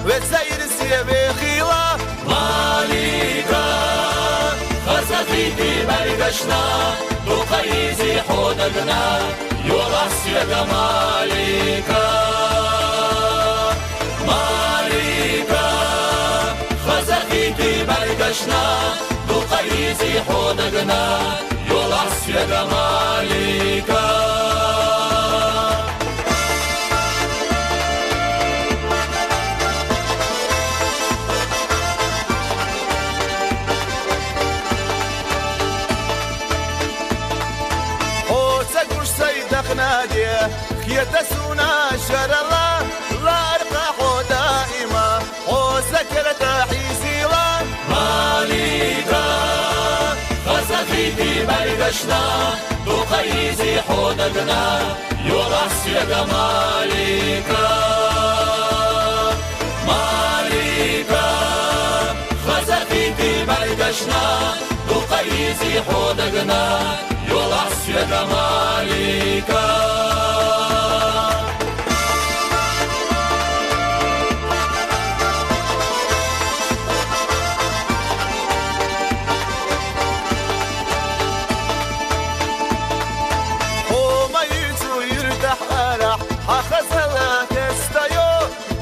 وزير سيبي خيلا مالكا خزفيتي برقشنا دوقيزي حودقنا يولاسيا مالكا مالكا خزفيتي برقشنا دوقيزي حودقنا يولاسيا مالكا ناديه خيتسونا شر الله لا ارقح دائما وسكرت حيزيلا مالكا خزفيتي برقشنا دوقيزي حودقنا يولاسيا مالكا مالكا خزفيتي برقشنا دوقيزي حودقنا يولاسيا مالكا وما يلتو يرتاح أرح حخزلا كستيو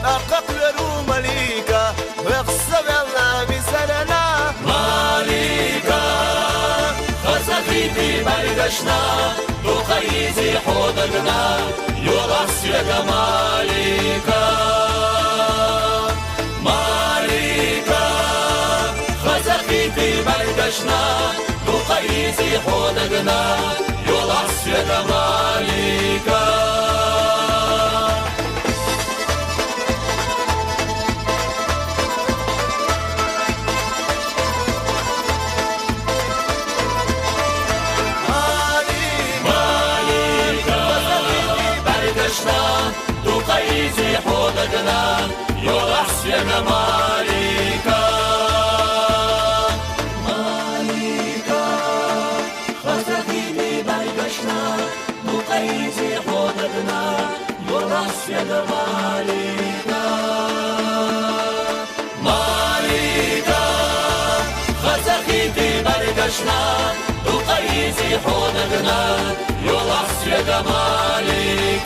أقبلرو مليكا ويقصب الله بسرنا مالكا خزفيتي برقشنا دوقيزي حودقنا يولاسيا مالكا مالكا خزفيتي برقشنا دوقيزي حودقنا يولاسيا مالكا دوقيزي حودقنا يولاسيا مالكا مالكا خزفيتي برقشنا دوقيزي حودقنا يولاسيا مالكا مالكا خزفيتي برقشنا دوقيزي حودقنا يولاسيا مالكا